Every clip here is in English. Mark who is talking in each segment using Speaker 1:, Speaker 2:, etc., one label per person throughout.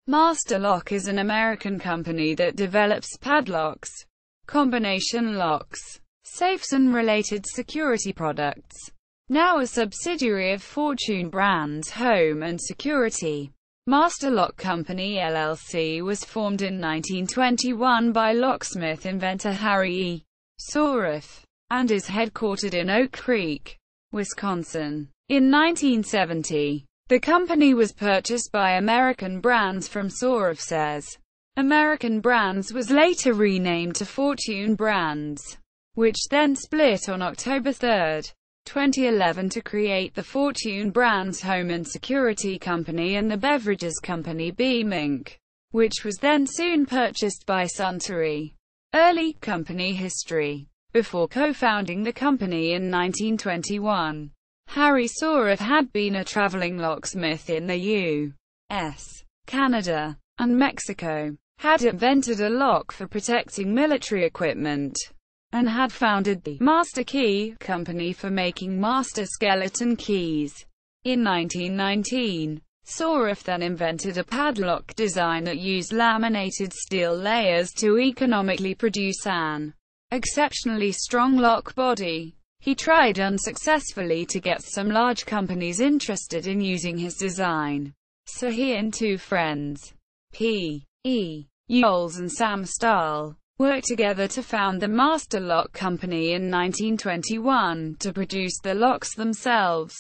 Speaker 1: Master Lock is an American company that develops padlocks, combination locks, safes and related security products. Now a subsidiary of Fortune Brands Home and Security. Master Lock Company LLC was formed in 1921 by locksmith-inventor Harry E. Soref, and is headquartered in Oak Creek, Wisconsin. In 1970, the company was purchased by American Brands from Soref says. American Brands was later renamed to Fortune Brands, which then split on October 3, 2011 to create the Fortune Brands Home and Security Company and the beverages company Beam Inc., which was then soon purchased by Suntory. Early company history. Before co-founding the company in 1921, Harry Soref had been a traveling locksmith in the U.S., Canada, and Mexico, had invented a lock for protecting military equipment, and had founded the Master Key Company for making master skeleton keys. In 1919, Soref then invented a padlock design that used laminated steel layers to economically produce an exceptionally strong lock body. He tried unsuccessfully to get some large companies interested in using his design, so he and two friends, P. E. Yoles and Sam Stahl, worked together to found the Master Lock Company in 1921 to produce the locks themselves,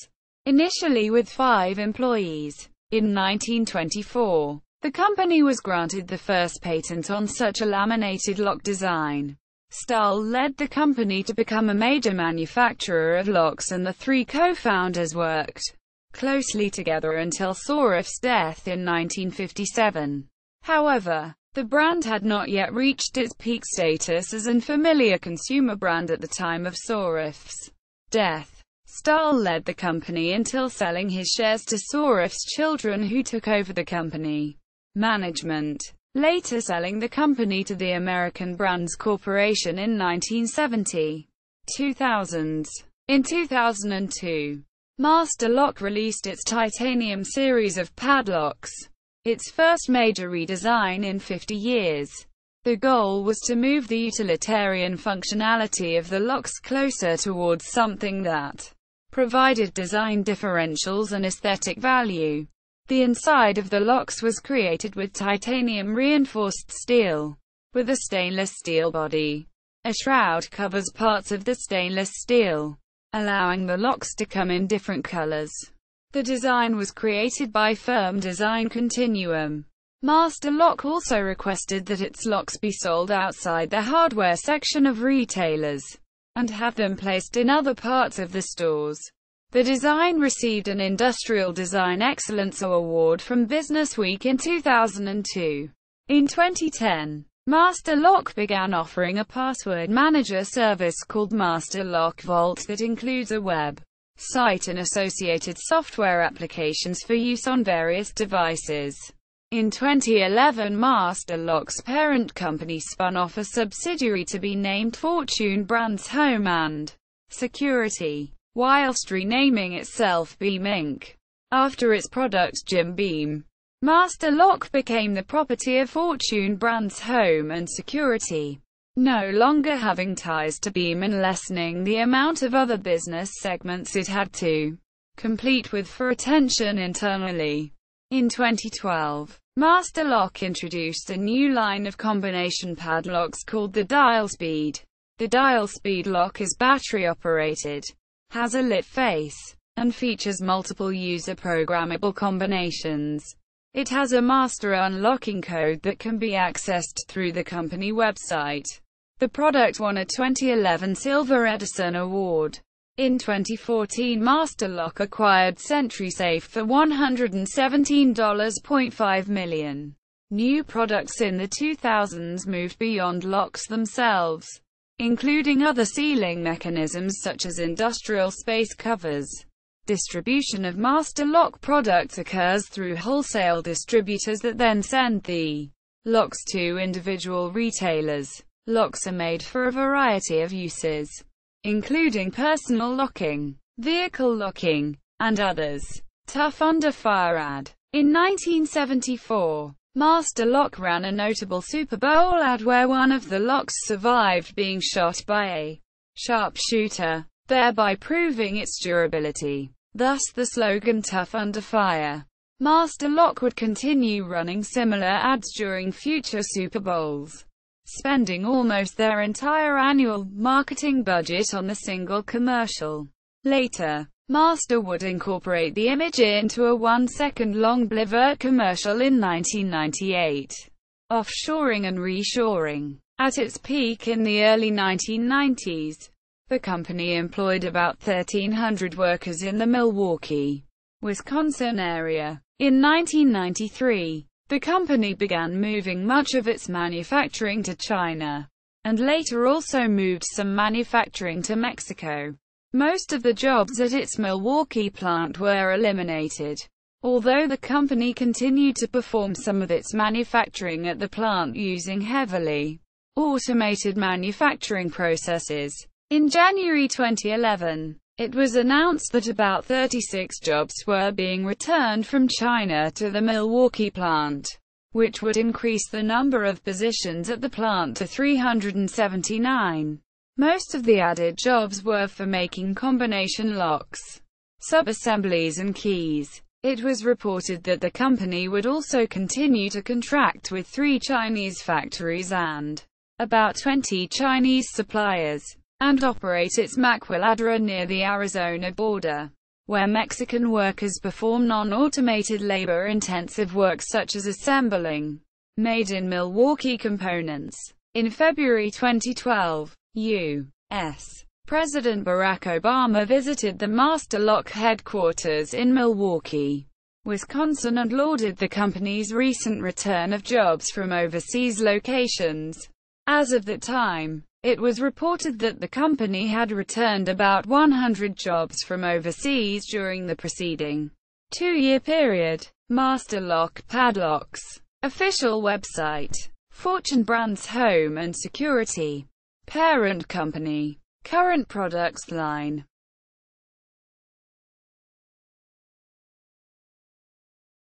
Speaker 1: initially with 5 employees. In 1924, the company was granted the first patent on such a laminated lock design. Stahl led the company to become a major manufacturer of locks, and the 3 co-founders worked closely together until Soref's death in 1957. However, the brand had not yet reached its peak status as an familiar consumer brand at the time of Soref's death. Stahl led the company until selling his shares to Soref's children, who took over the company management, later selling the company to the American Brands Corporation in 1970. 2000s. In 2002, Master Lock released its titanium series of padlocks, its first major redesign in 50 years. The goal was to move the utilitarian functionality of the locks closer towards something that provided design differentials and aesthetic value. The inside of the locks was created with titanium-reinforced steel, with a stainless steel body. A shroud covers parts of the stainless steel, allowing the locks to come in different colors. The design was created by firm Design Continuum. Master Lock also requested that its locks be sold outside the hardware section of retailers, and have them placed in other parts of the stores. The design received an Industrial Design Excellence Award from Businessweek in 2002. In 2010, Master Lock began offering a password manager service called Master Lock Vault that includes a web site and associated software applications for use on various devices. In 2011, Master Lock's parent company spun off a subsidiary to be named Fortune Brands Home and Security, whilst renaming itself Beam Inc. after its product Jim Beam. Master Lock became the property of Fortune Brands Home and Security, no longer having ties to Beam and lessening the amount of other business segments it had to compete with for attention internally. In 2012, Master Lock introduced a new line of combination padlocks called the Dial Speed. The Dial Speed lock is battery-operated, has a lit face, and features multiple user-programmable combinations. It has a master unlocking code that can be accessed through the company website. The product won a 2011 Silver Edison Award. In 2014, Master Lock acquired SentrySafe for $117.5 million. New products in the 2000s moved beyond locks themselves, including other sealing mechanisms such as industrial space covers. Distribution of Master Lock products occurs through wholesale distributors that then send the locks to individual retailers. Locks are made for a variety of uses, including personal locking, vehicle locking, and others. Tough Under Fire ad. In 1974, Master Lock ran a notable Super Bowl ad where one of the locks survived being shot by a sharpshooter, thereby proving its durability. Thus the slogan "Tough Under Fire." Master Lock would continue running similar ads during future Super Bowls, spending almost their entire annual marketing budget on the single commercial. Later, Master would incorporate the image into a 1-second-long Blivert commercial in 1998. Offshoring and reshoring. At its peak in the early 1990s, the company employed about 1,300 workers in the Milwaukee, Wisconsin area. In 1993, the company began moving much of its manufacturing to China, and later also moved some manufacturing to Mexico. Most of the jobs at its Milwaukee plant were eliminated, although the company continued to perform some of its manufacturing at the plant using heavily automated manufacturing processes. In January 2011, it was announced that about 36 jobs were being returned from China to the Milwaukee plant, which would increase the number of positions at the plant to 379. Most of the added jobs were for making combination locks, sub-assemblies and keys. It was reported that the company would also continue to contract with 3 Chinese factories and about 20 Chinese suppliers, and operate its maquiladora near the Arizona border, where Mexican workers perform non-automated labor-intensive work such as assembling made-in-Milwaukee components. In February 2012, U.S. President Barack Obama visited the Master Lock headquarters in Milwaukee, Wisconsin and lauded the company's recent return of jobs from overseas locations. As of that time, it was reported that the company had returned about 100 jobs from overseas during the preceding 2-year period. Master Lock Padlocks. Official website. Fortune Brands Home and Security. Parent company. Current products line.